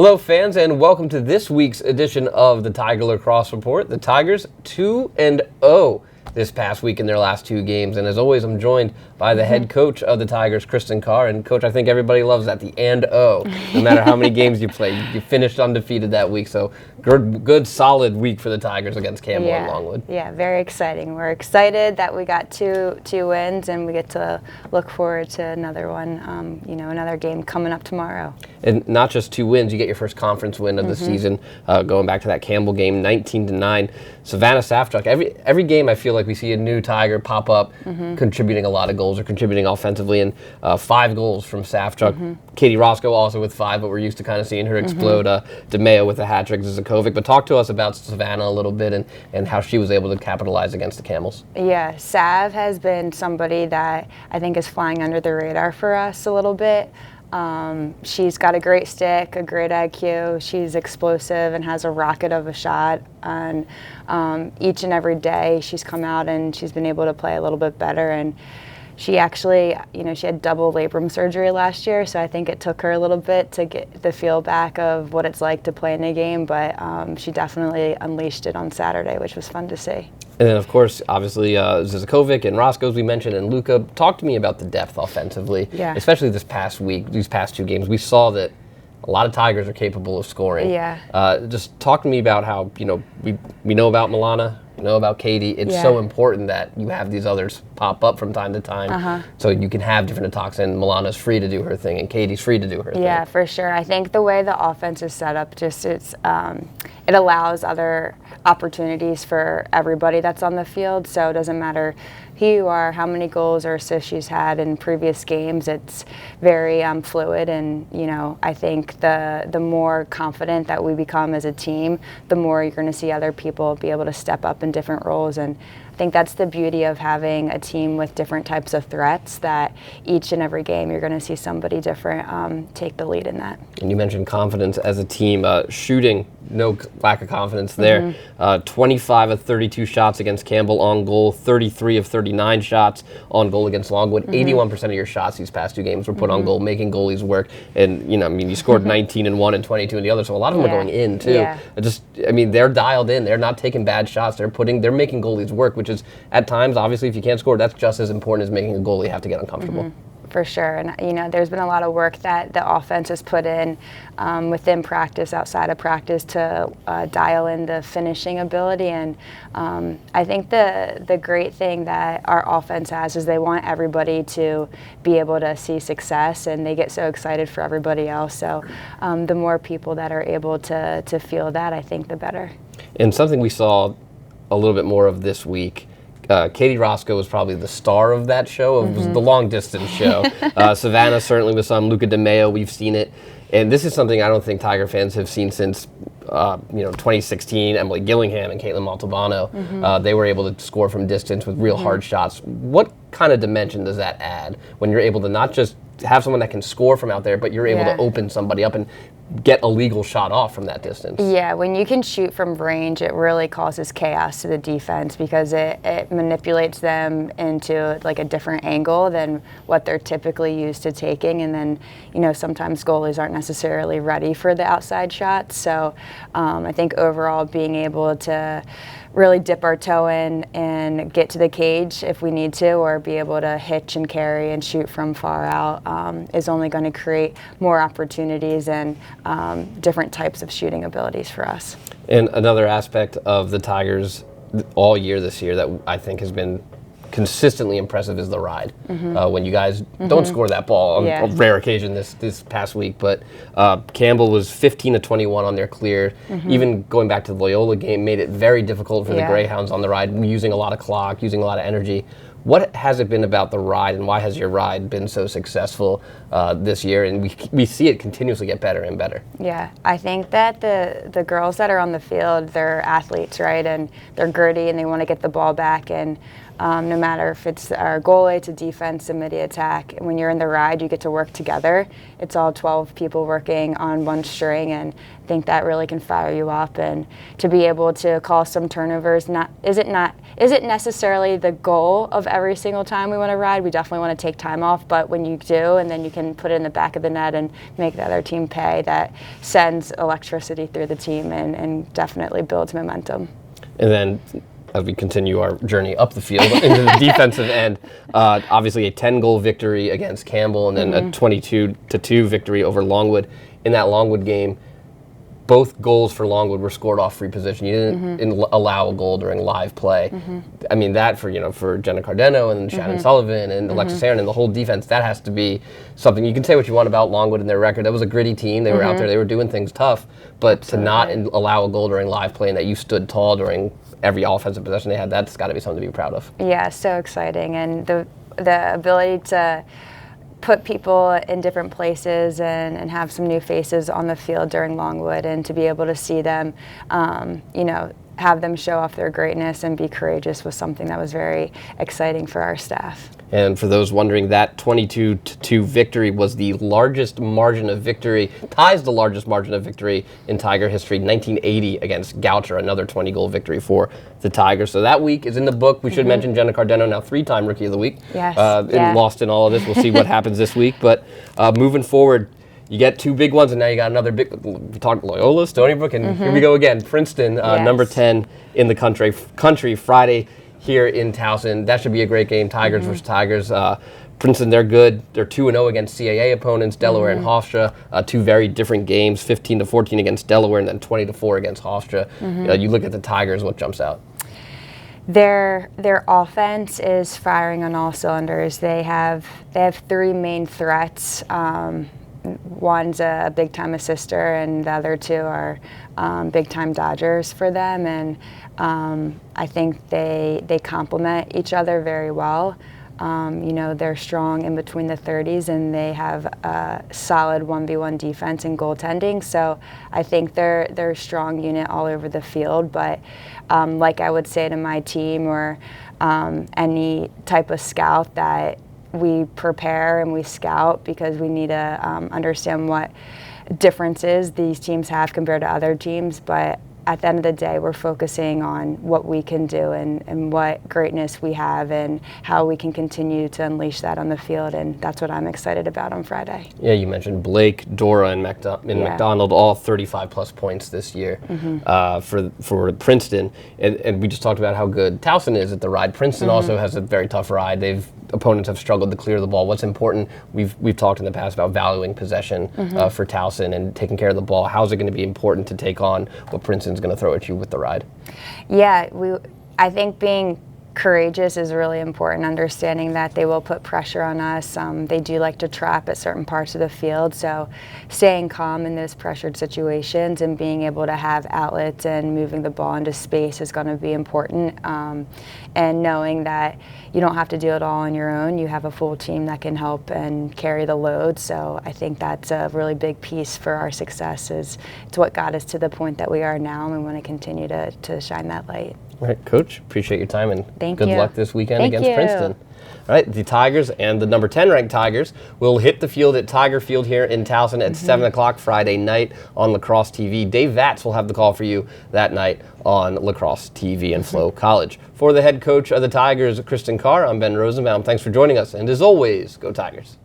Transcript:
Hello, fans, and welcome to this week's edition of the Tiger Lacrosse Report. The Tigers 2-0 this past week in their last two games, and as always, I'm joined by the head coach of the Tigers, Kristen Carr. And Coach, I think everybody loves that, the and-oh. No matter how many games you played, you finished undefeated that week. So good, solid week for the Tigers against Campbell and Longwood. Yeah, very exciting. We're excited that we got two wins, and we get to look forward to another one. Another game coming up tomorrow. And not just two wins, you get your first conference win of the season, going back to that Campbell game, 19-9. Savannah Safstruck, every game I feel like we see a new Tiger pop up, contributing a lot of goals or contributing offensively, and 5 goals from Safstruck. Katie Roscoe also with 5, but we're used to kind of seeing her explode. DeMeo with a hat trick, Zakovic. But talk to us about Savannah a little bit and how she was able to capitalize against the Camels. Yeah, Sav has been somebody that I think is flying under the radar for us a little bit. She's got a great stick, a great IQ. She's explosive and has a rocket of a shot. And each and every day she's come out and she's been able to play a little bit better. And she actually, she had double labrum surgery last year, so I think it took her a little bit to get the feel back of what it's like to play in a game, but she definitely unleashed it on Saturday, which was fun to see. And then, of course, obviously, Zizakovic and Roscoe, as we mentioned, and Luca. Talk to me about the depth offensively, especially this past week, these past two games. We saw that a lot of Tigers are capable of scoring. Just talk to me about how, we know about Milana, we know about Katie. It's so important that you have these others pop up from time to time so you can have different attacks, and Milana's free to do her thing and Katie's free to do her thing. Yeah, for sure. I think the way the offense is set up, it allows other opportunities for everybody that's on the field, so it doesn't matter who you are, how many goals or assists she's had in previous games. It's very fluid, and I think the more confident that we become as a team, the more you're going to see other people be able to step up in different roles. And I think that's the beauty of having a team with different types of threats, that each and every game you're going to see somebody different take the lead in that. And you mentioned confidence as a team. Shooting, no lack of confidence there. 25 of 32 shots against Campbell on goal, 33 of 39 shots on goal against Longwood. 81% of your shots these past two games were put on goal, making goalies work. And, you scored 19 in one and 22 in the other, so a lot of them are going in, too. They're dialed in. They're not taking bad shots. They're making goalies work, which is, at times, obviously, if you can't score, that's just as important as making a goalie have to get uncomfortable. For sure. And, there's been a lot of work that the offense has put in within practice, outside of practice, to dial in the finishing ability. And I think the great thing that our offense has is they want everybody to be able to see success, and they get so excited for everybody else. So the more people that are able to feel that, I think the better. And something we saw a little bit more of this week, Katie Roscoe was probably the star of that show. It was the long distance show. Savannah certainly was some. Luca DeMeo, we've seen it. And this is something I don't think Tiger fans have seen since 2016. Emily Gillingham and Caitlin Maltovano. They were able to score from distance with real hard shots. What kind of dimension does that add when you're able to not just have someone that can score from out there, but you're able to open somebody up and get a legal shot off from that distance? Yeah, when you can shoot from range, it really causes chaos to the defense, because it manipulates them into like a different angle than what they're typically used to taking. And then, sometimes goalies aren't necessarily ready for the outside shots. So I think overall being able to really dip our toe in and get to the cage if we need to, or be able to hitch and carry and shoot from far out is only going to create more opportunities and different types of shooting abilities for us. And another aspect of the Tigers all year this year that I think has been consistently impressive is the ride. When you guys don't score that ball on a rare occasion this past week, but Campbell was 15 of 21 on their clear. Even going back to the Loyola game, made it very difficult for the Greyhounds on the ride, using a lot of clock, using a lot of energy. What has it been about the ride, and why has your ride been so successful this year? And we see it continuously get better and better. Yeah, I think that the girls that are on the field, they're athletes, right? And they're gritty and they want to get the ball back. And no matter if it's our goalie to defense to midi attack. And when you're in the ride, you get to work together. It's all 12 people working on one string, and I think that really can fire you up. And to be able to call some turnovers isn't necessarily the goal of every single time we want to ride. We definitely want to take time off, but when you do, and then you can put it in the back of the net and make the other team pay, that sends electricity through the team and definitely builds momentum. And then as we continue our journey up the field into the defensive end, obviously a 10-goal victory against Campbell, and then a 22-2 victory over Longwood. In that Longwood game, both goals for Longwood were scored off free position. You didn't allow a goal during live play. I mean, that for Jenna Cardeno and Shannon Sullivan and Alexis Aaron and the whole defense, that has to be something. You can say what you want about Longwood and their record. That was a gritty team. They were out there. They were doing things tough. But to not allow a goal during live play and that you stood tall during every offensive possession they had, that's got to be something to be proud of. Yeah, so exciting. And the ability to put people in different places and have some new faces on the field during Longwood, and to be able to see them, have them show off their greatness and be courageous was something that was very exciting for our staff. And for those wondering, that 22-2 victory was the largest margin of victory, ties the largest margin of victory in Tiger history, 1980 against Goucher, another 20-goal victory for the Tigers. So that week is in the book. We should mention Jenna Cardeno, now 3-time Rookie of the Week. Yes. Lost in all of this. We'll see what happens this week. But moving forward, you get two big ones, and now you got another big. We talked Loyola, Stony Brook, and here we go again. Princeton, number 10 in the country, Friday here in Towson. That should be a great game. Tigers versus Tigers. Princeton, they're good. They're 2-0 against CAA opponents, Delaware and Hofstra. Two very different games, 15-14 against Delaware, and then 20-4 against Hofstra. You look at the Tigers, what jumps out? Their offense is firing on all cylinders. They have three main threats. One's a big-time assister, and the other two are big-time dodgers for them. And I think they complement each other very well. They're strong in between the 30s, and they have a solid 1v1 defense and goaltending. So I think they're a strong unit all over the field. But like I would say to my team or any type of scout, that we prepare and we scout because we need to understand what differences these teams have compared to other teams. But at the end of the day, we're focusing on what we can do and what greatness we have and how we can continue to unleash that on the field. And that's what I'm excited about on Friday. Yeah, you mentioned Blake, Dora, and McDonald, all 35-plus points this year for Princeton. And we just talked about how good Towson is at the ride. Princeton also has a very tough ride. Opponents have struggled to clear the ball. What's important, we've talked in the past about valuing possession for Towson and taking care of the ball. How's it going to be important to take on what Princeton's going to throw at you with the ride? Yeah, I think being courageous is really important, understanding that they will put pressure on us. They do like to trap at certain parts of the field, so staying calm in those pressured situations and being able to have outlets and moving the ball into space is going to be important. And knowing that you don't have to do it all on your own. You have a full team that can help and carry the load. So I think that's a really big piece for our success. It's what got us to the point that we are now, and we want to continue to shine that light. All right, Coach, appreciate your time, and good luck this weekend Thank against you. Princeton. All right, the Tigers and the number 10 ranked Tigers will hit the field at Tiger Field here in Towson at 7 o'clock Friday night on Lacrosse TV. Dave Vatz will have the call for you that night on Lacrosse TV and Flow College. For the head coach of the Tigers, Kristen Carr, I'm Ben Rosenbaum. Thanks for joining us, and as always, go Tigers.